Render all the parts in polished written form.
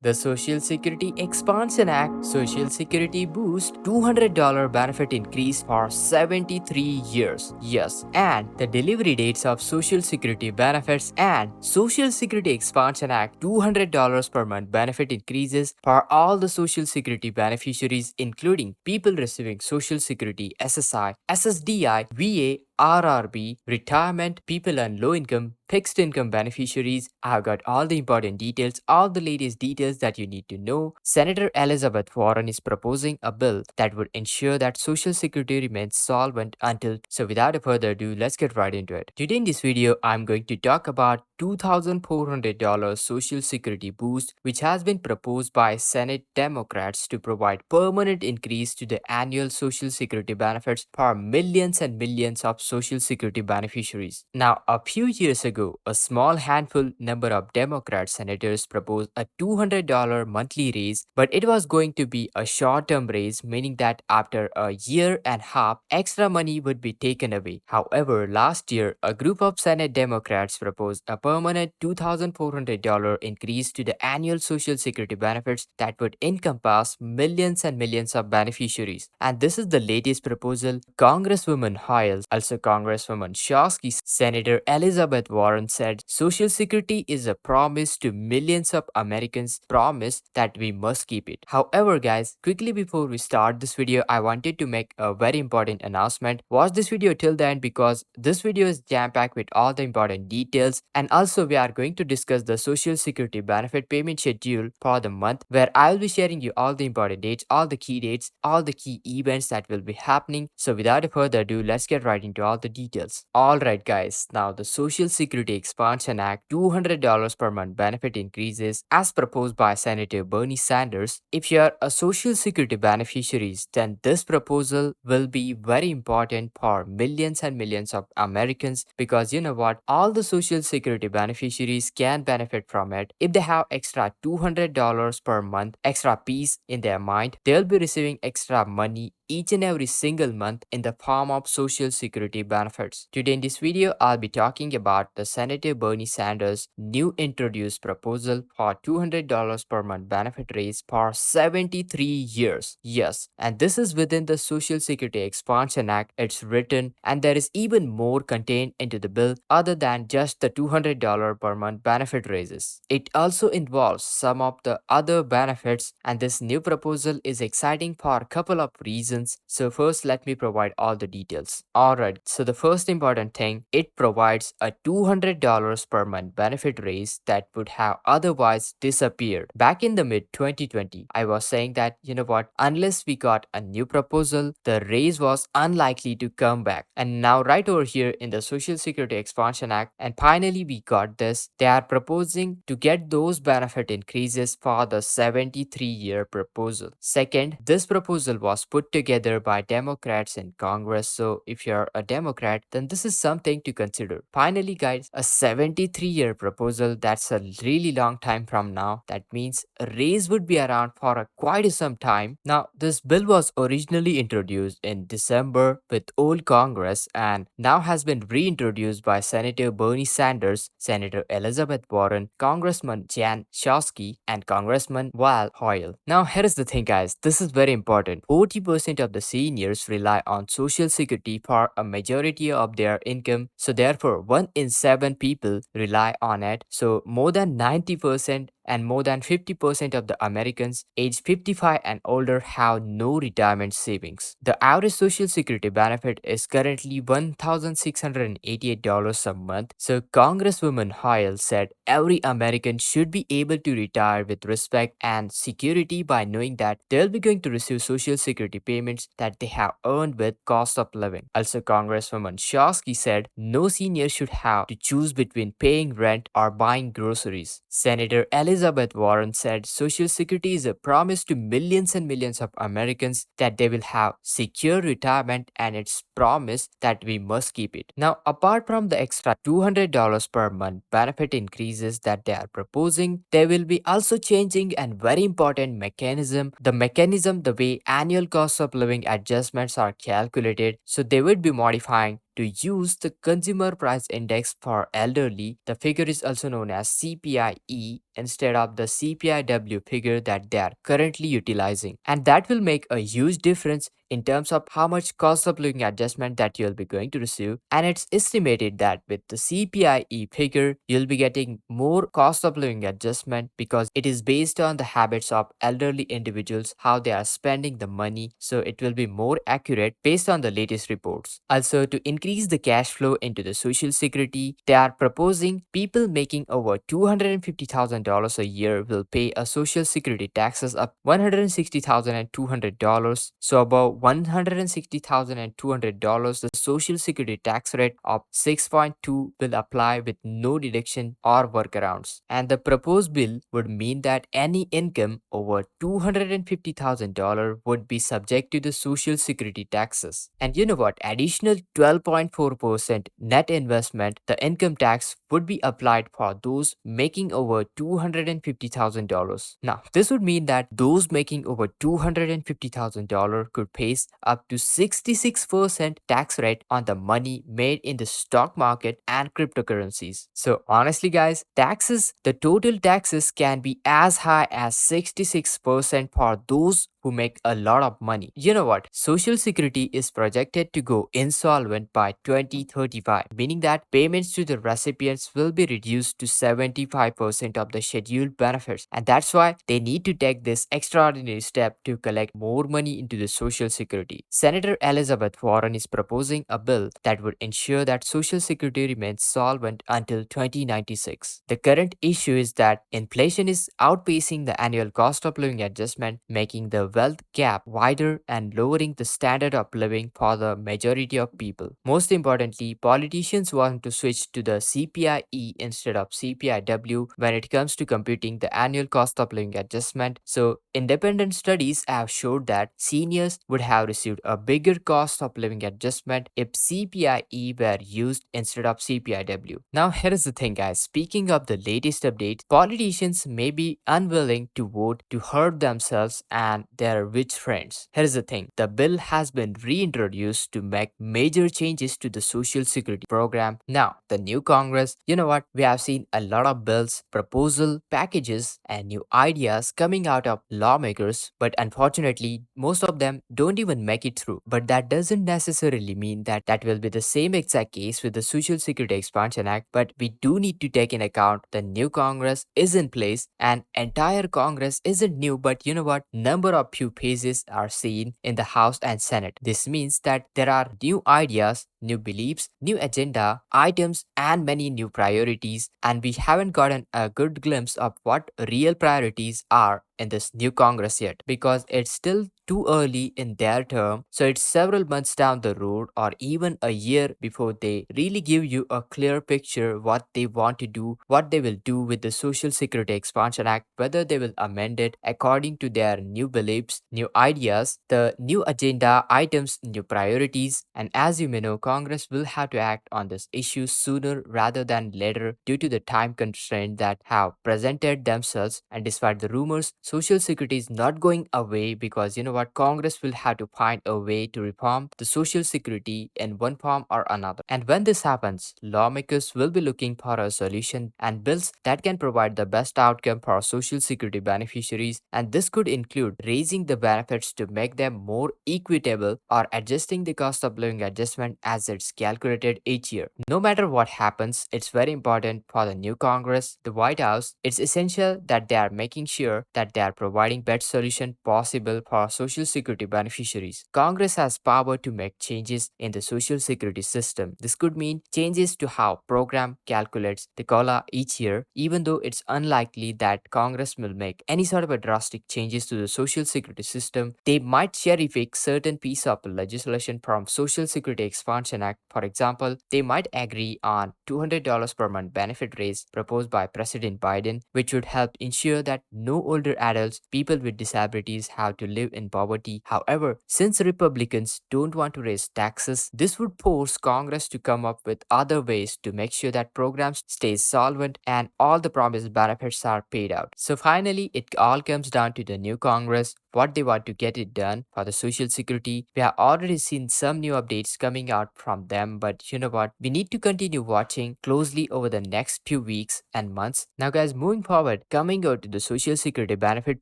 The Social Security Expansion Act Social Security Boost $200 benefit increase for 73 years. Yes, and the delivery dates of Social Security benefits and Social Security Expansion Act $200 per month benefit increases for all the Social Security beneficiaries including people receiving Social Security SSI, SSDI, VA, RRB, retirement, people on low income, fixed income beneficiaries. I've got all the important details, all the latest details that you need to know. Senator Elizabeth Warren is proposing a bill that would ensure that Social Security remains solvent until. So, without further ado, let's get right into it. Today in this video, I'm going to talk about $2,400 Social Security boost, which has been proposed by Senate Democrats to provide permanent increase to the annual Social Security benefits for millions and millions of Social Security beneficiaries. Now, a few years ago, a small handful number of Democrat senators proposed a $200 monthly raise, but it was going to be a short-term raise, meaning that after a year and a half, extra money would be taken away. However, last year, a group of Senate Democrats proposed a permanent $2,400 increase to the annual Social Security benefits that would encompass millions and millions of beneficiaries. And this is the latest proposal. Congresswoman Hoyle, also Congresswoman Shosky, Senator Elizabeth Warren said Social Security is a promise to millions of Americans, promise that we must keep it. However, guys, quickly before we start this video, I wanted to make a very important announcement. Watch this video till the end because this video is jam-packed with all the important details, and also we are going to discuss the Social Security benefit payment schedule for the month, where I will be sharing you all the important dates, all the key dates, all the key events that will be happening. So without further ado, let's get right into all the details. Alright guys, now the Social Security Expansion Act $200 per month benefit increases as proposed by Senator Bernie Sanders. If you are a Social Security beneficiaries, then this proposal will be very important for millions and millions of Americans, because you know what, all the Social Security beneficiaries can benefit from it. If they have extra $200 per month, extra peace in their mind, they'll be receiving extra money each and every single month in the form of Social Security benefits. Today in this video, I'll be talking about the Senator Bernie Sanders' new introduced proposal for $200 per month benefit raise for 73 years. Yes, and this is within the Social Security Expansion Act. It's written, and there is even more contained into the bill other than just the $200 per month benefit raises. It also involves some of the other benefits, and this new proposal is exciting for a couple of reasons. So first, let me provide all the details. Alright, so the first important thing, it provides a $200 per month benefit raise that would have otherwise disappeared. Back in the mid 2020, I was saying that, you know what, unless we got a new proposal, the raise was unlikely to come back. And now right over here in the Social Security Expansion Act, and finally we got this, they are proposing to get those benefit increases for the 73-year proposal. Second, this proposal was put together by Democrats in Congress, so if you're a Democrat, then this is something to consider. Finally guys, a 73-year proposal, that's a really long time from now. That means a raise would be around for a quite some time. Now this bill was originally introduced in December with old Congress and now has been reintroduced by Senator Bernie Sanders, Senator Elizabeth Warren, Congressman Jan Shosky, and Congressman Val Hoyle. Now here is the thing guys, this is very important. 40% of the seniors rely on Social Security for a majority of their income, so therefore 1 in 7 people rely on it. So more than 90% and more than 50% of the Americans aged 55 and older have no retirement savings. The average Social Security benefit is currently $1,688 a month. So Congresswoman Hoyle said every American should be able to retire with respect and security by knowing that they'll be going to receive Social Security payments that they have earned with cost of living. Also, Congresswoman Shosky said no senior should have to choose between paying rent or buying groceries. Senator Elizabeth Warren said Social Security is a promise to millions and millions of Americans that they will have secure retirement, and it's promise that we must keep it. Now, apart from the extra $200 per month benefit increases that they are proposing, they will be also changing a very important mechanism. The way annual cost of living adjustments are calculated. So they would be modifying to use the Consumer Price Index for elderly. The figure is also known as CPIE instead of the CPIW figure that they are currently utilizing. And that will make a huge difference in terms of how much cost of living adjustment that you'll be going to receive. And it's estimated that with the CPIE figure, you'll be getting more cost of living adjustment because it is based on the habits of elderly individuals, how they are spending the money. So it will be more accurate based on the latest reports. Also, to increase the cash flow into the Social Security, they are proposing people making over $250,000 a year will pay a Social Security taxes of $160,200. So above $160,200, the Social Security tax rate of 6.2 will apply with no deduction or workarounds. And the proposed bill would mean that any income over $250,000 would be subject to the Social Security taxes. And you know what? Additional 12.4% net investment, the income tax would be applied for those making over $250,000. Now, this would mean that those making over $250,000 could face up to 66% tax rate on the money made in the stock market and cryptocurrencies. So honestly guys, the total taxes can be as high as 66% for those who make a lot of money. You know what? Social Security is projected to go insolvent by 2035, meaning that payments to the recipients will be reduced to 75% of the scheduled benefits. And that's why they need to take this extraordinary step to collect more money into the Social Security. Senator Elizabeth Warren is proposing a bill that would ensure that Social Security remains solvent until 2096. The current issue is that inflation is outpacing the annual cost of living adjustment, making the wealth gap wider and lowering the standard of living for the majority of people. Most importantly, politicians want to switch to the CPIE instead of CPIW when it comes to computing the annual cost of living adjustment. So, independent studies have showed that seniors would have received a bigger cost of living adjustment if CPIE were used instead of CPIW. Now, here is the thing, guys. Speaking of the latest updates, politicians may be unwilling to vote to hurt themselves and their rich friends. Here's the thing, the bill has been reintroduced to make major changes to the Social Security program. Now, the new Congress, you know what? We have seen a lot of bills, proposal packages, and new ideas coming out of lawmakers, but unfortunately, most of them don't even make it through. But that doesn't necessarily mean that that will be the same exact case with the Social Security Expansion Act, but we do need to take in account the new Congress is in place and entire Congress isn't new, but you know what? Number of few phases are seen in the House and Senate. This means that there are new ideas, new beliefs, new agenda items, and many new priorities, and we haven't gotten a good glimpse of what real priorities are in this new Congress yet because it's still too early in their term. So it's several months down the road or even a year before they really give you a clear picture what they want to do, what they will do with the Social Security Expansion Act, whether they will amend it according to their new beliefs, new ideas, the new agenda items, new priorities. And as you may know, Congress will have to act on this issue sooner rather than later due to the time constraint that have presented themselves. And despite the rumors, Social Security is not going away because you know what? Congress will have to find a way to reform the Social Security in one form or another. And when this happens, lawmakers will be looking for a solution and bills that can provide the best outcome for Social Security beneficiaries. And this could include raising the benefits to make them more equitable or adjusting the cost of living adjustment as it's calculated each year. No matter what happens, it's very important for the new Congress, the White House. It's essential that they are making sure that they are providing best solution possible for Social Security beneficiaries. Congress has power to make changes in the Social Security system. This could mean changes to how program calculates the COLA each year, even though it's unlikely that Congress will make any sort of a drastic changes to the Social Security system. They might cherry pick certain piece of legislation from Social Security Expansion Act. For example, they might agree on $200 per month benefit raise proposed by President Biden, which would help ensure that no older adults, people with disabilities have to live in poverty. However, since Republicans don't want to raise taxes, this would force Congress to come up with other ways to make sure that programs stay solvent and all the promised benefits are paid out. So finally, it all comes down to the new Congress what they want to get it done for the social security. We have already seen some new updates coming out from them, but you know what? We need to continue watching closely over the next few weeks and months. Now, guys, moving forward, coming out to the social security benefit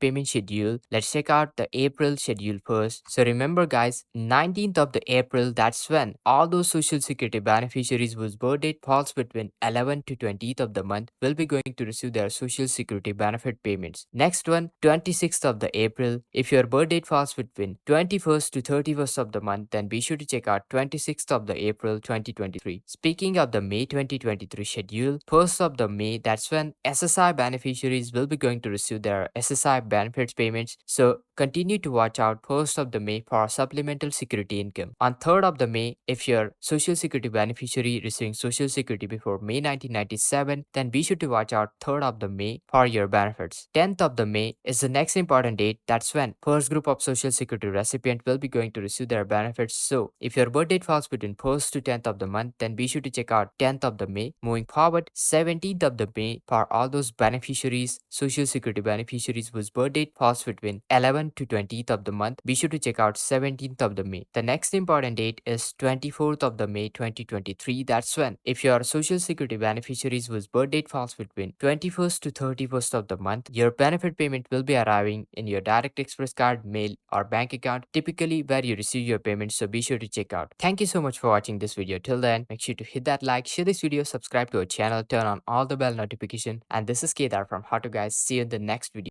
payment schedule, let's check out the April schedule first. So remember, guys, 19th of the April, that's when all those social security beneficiaries whose birth date falls between 11th to 20th of the month will be going to receive their social security benefit payments. Next one, 26th of the April. If your birth date falls between 21st to 31st of the month, then be sure to check out 26th of the April 2023. Speaking of the May 2023 schedule, 1st of the May, that's when SSI beneficiaries will be going to receive their SSI benefits payments. So continue to watch out 1st of the May for supplemental security income. On 3rd of the May, if your social security beneficiary receiving social security before May 1997, then be sure to watch out 3rd of the May for your benefits. 10th of the May is the next important date. That's when first group of social security recipient will be going to receive their benefits. So if your birth date falls between 1st to 10th of the month, then be sure to check out 10th of the May. Moving forward, 17th of the May for all those beneficiaries, social security beneficiaries whose birth date falls between 11th to 20th of the month, be sure to check out 17th of the May. The next important date is 24th of the May 2023. That's when if your social security beneficiaries whose birth date falls between 21st to 31st of the month, your benefit payment will be arriving in your direct express card, mail, or bank account, typically where you receive your payment. So be sure to check out. Thank you so much for watching this video. Till then, make sure to hit that like, share this video, subscribe to our channel, turn on all the bell notification. And this is Kedar from How to Guys. See you in the next video.